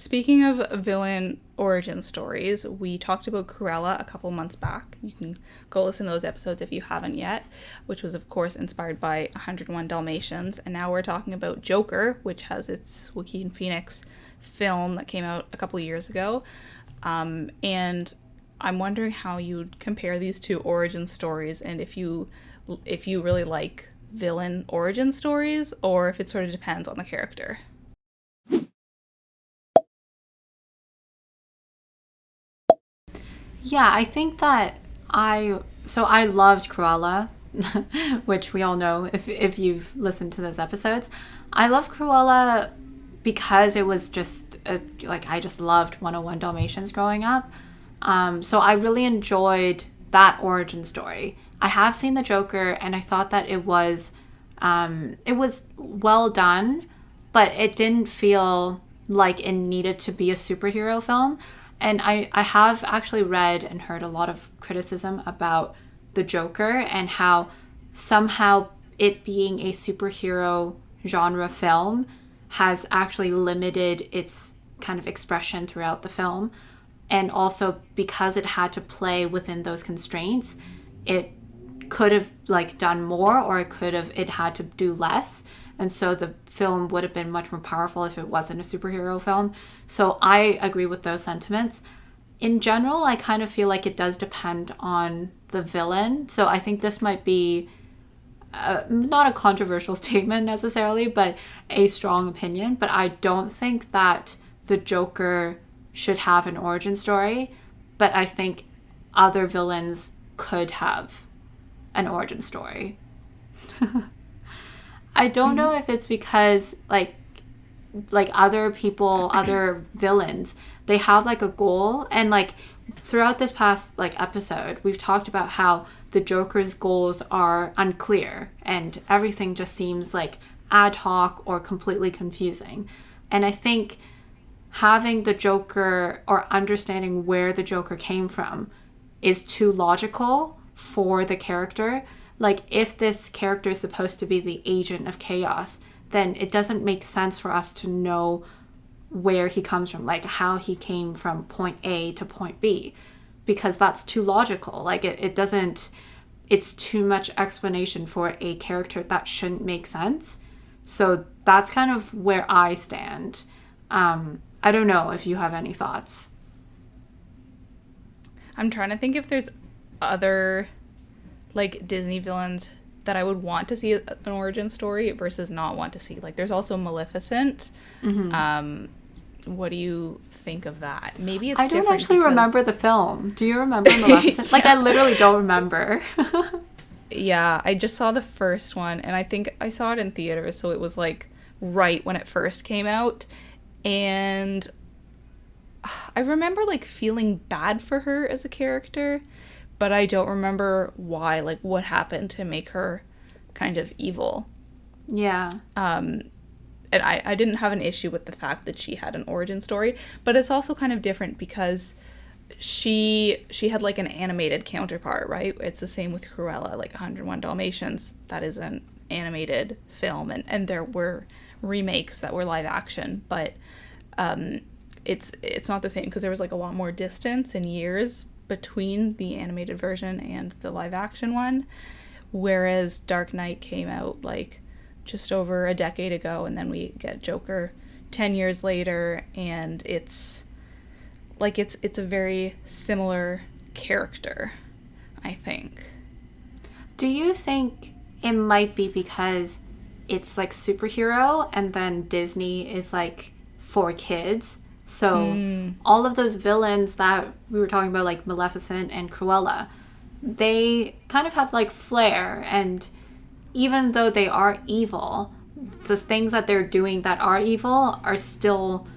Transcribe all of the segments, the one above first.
Speaking of villain origin stories, we talked about Cruella a couple months back. You can go listen to those episodes if you haven't yet, which was, of course, inspired by 101 Dalmatians. And now we're talking about Joker, which has its Joaquin Phoenix film that came out a couple years ago. And I'm wondering how you'd compare these two origin stories, and if you really like villain origin stories, or if it sort of depends on the character. Yeah, I think that I loved Cruella, which we all know if you've listened to those episodes. I love Cruella because it was just like I just loved 101 Dalmatians growing up. So I really enjoyed that origin story. I have seen the Joker, and I thought that it was well done, but it didn't feel like it needed to be a superhero film. And I have actually read and heard a lot of criticism about the Joker and how somehow it being a superhero genre film has actually limited its kind of expression throughout the film. And also because it had to play within those constraints, it could have like done more, or it had to do less. And so the film would have been much more powerful if it wasn't a superhero film. So I agree with those sentiments. In general, I kind of feel like it does depend on the villain. So I think this might be not a controversial statement necessarily, but a strong opinion. But I don't think that the Joker should have an origin story. But I think other villains could have an origin story. I don't know if it's because like other people, other villains, they have like a goal, and like throughout this past like episode, we've talked about how the Joker's goals are unclear and everything just seems like ad hoc or completely confusing. And I think having the Joker or understanding where the Joker came from is too logical for the character. Like, if this character is supposed to be the agent of chaos, then it doesn't make sense for us to know where he comes from, like how he came from point A to point B, because that's too logical. Like, it doesn't, it's too much explanation for a character that shouldn't make sense. So that's kind of where I stand. I don't know if you have any thoughts. I'm trying to think if there's other like Disney villains that I would want to see an origin story versus not want to see. Like, there's also Maleficent. Mm-hmm. What do you think of that? Maybe it's I different. don't actually remember the film. Do you remember Maleficent? Yeah. Like, I literally don't remember. Yeah, I just saw the first one, and I think I saw it in theaters, so it was like right when it first came out. And I remember like feeling bad for her as a character, but I don't remember why, like what happened to make her kind of evil. Yeah. And I didn't have an issue with the fact that she had an origin story, but it's also kind of different because she had like an animated counterpart, right? It's the same with Cruella, like 101 Dalmatians. That is an animated film, and there were remakes that were live action, but it's not the same because there was like a lot more distance in years between the animated version and the live action one, whereas Dark Knight came out like just over a decade ago, and then we get Joker 10 years later, and it's a very similar character, I think. Do you think it might be because it's like superhero and then Disney is like for kids? So all of those villains that we were talking about, like Maleficent and Cruella, they kind of have like flair, and even though they are evil, the things that they're doing that are evil are still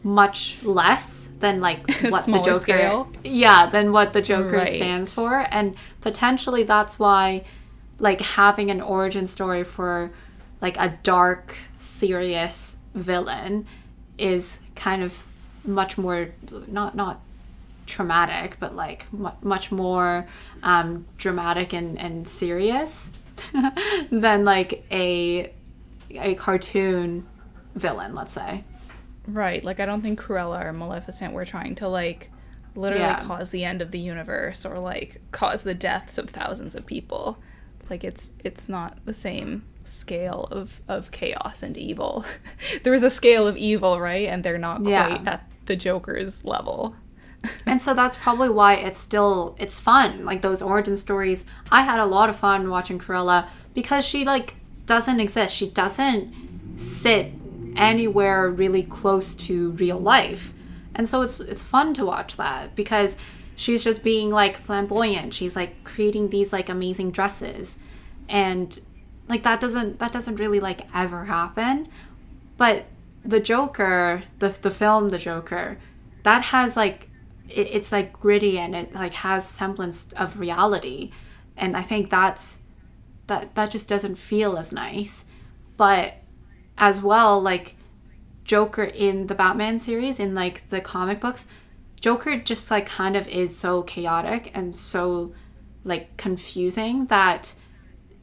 much less than like what the Joker scale. Yeah, than what the Joker Right. stands for. And potentially that's why like having an origin story for like a dark, serious villain is kind of much more not traumatic, but like much more dramatic and serious than like a cartoon villain, let's say. Right. Like, I don't think Cruella or Maleficent were trying to, like, literally Yeah. cause the end of the universe or, like, cause the deaths of thousands of people. Like, it's not the same scale of chaos and evil. There is a scale of evil, right? And they're not Yeah. quite at the Joker's level. And so that's probably why it's fun. Like those origin stories, I had a lot of fun watching Cruella because she like doesn't exist. She doesn't sit anywhere really close to real life. And so it's fun to watch that because she's just being like flamboyant. She's like creating these like amazing dresses. And like that doesn't really like ever happen. But the Joker, the film The Joker, that has like it's like gritty and it like has semblance of reality, and I think that just doesn't feel as nice. But as well, like Joker in the Batman series, in like the comic books, Joker just like kind of is so chaotic and so like confusing that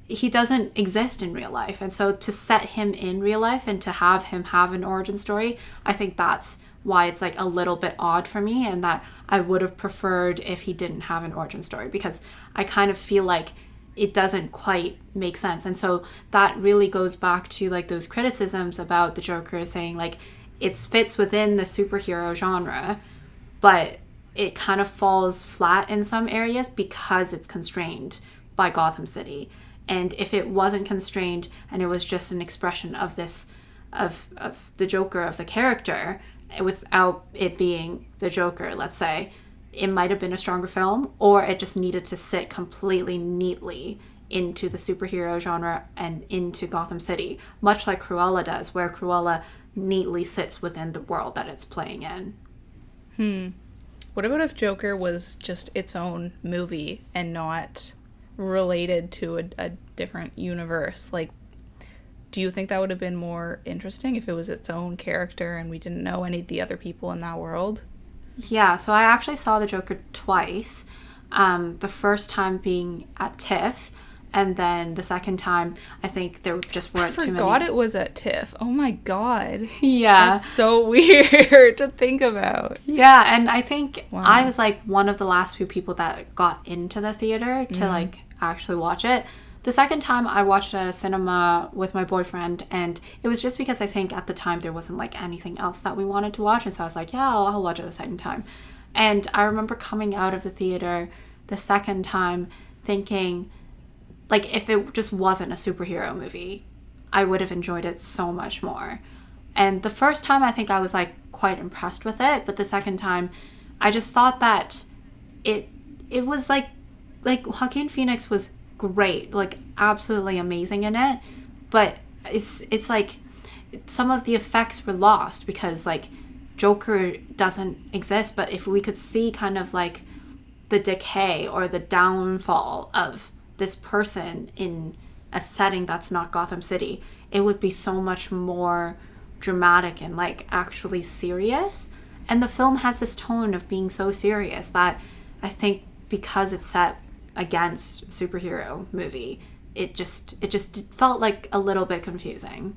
he doesn't exist in real life. And so to set him in real life and to have him have an origin story, I think that's why it's like a little bit odd for me, and that I would have preferred if he didn't have an origin story, because I kind of feel like it doesn't quite make sense. And so that really goes back to like those criticisms about the Joker saying like it fits within the superhero genre, but it kind of falls flat in some areas because it's constrained by Gotham City. And if it wasn't constrained and it was just an expression of this of the Joker, of the character, without it being the Joker, let's say, it might have been a stronger film, or it just needed to sit completely neatly into the superhero genre and into Gotham City, much like Cruella does, where Cruella neatly sits within the world that it's playing in. What about if Joker was just its own movie and not related to a different universe? Like, do you think that would have been more interesting if it was its own character and we didn't know any of the other people in that world? Yeah, so I actually saw the Joker twice. The first time being at TIFF, and then the second time, I think there just weren't too many. I forgot it was at TIFF. Oh my god. Yeah. That's so weird to think about. Yeah, and I think Wow. I was like one of the last few people that got into the theater to like actually watch it. The second time I watched it at a cinema with my boyfriend, and it was just because I think at the time there wasn't like anything else that we wanted to watch, and so I was like, yeah, I'll watch it the second time. And I remember coming out of the theater the second time thinking, like, if it just wasn't a superhero movie, I would have enjoyed it so much more. And the first time I think I was like quite impressed with it, but the second time I just thought that it was like Joaquin Phoenix was great, like absolutely amazing in it, but it's like some of the effects were lost because like Joker doesn't exist. But if we could see kind of like the decay or the downfall of this person in a setting that's not Gotham City, it would be so much more dramatic and like actually serious. And the film has this tone of being so serious that I think because it's set against superhero movie, it just felt like a little bit confusing.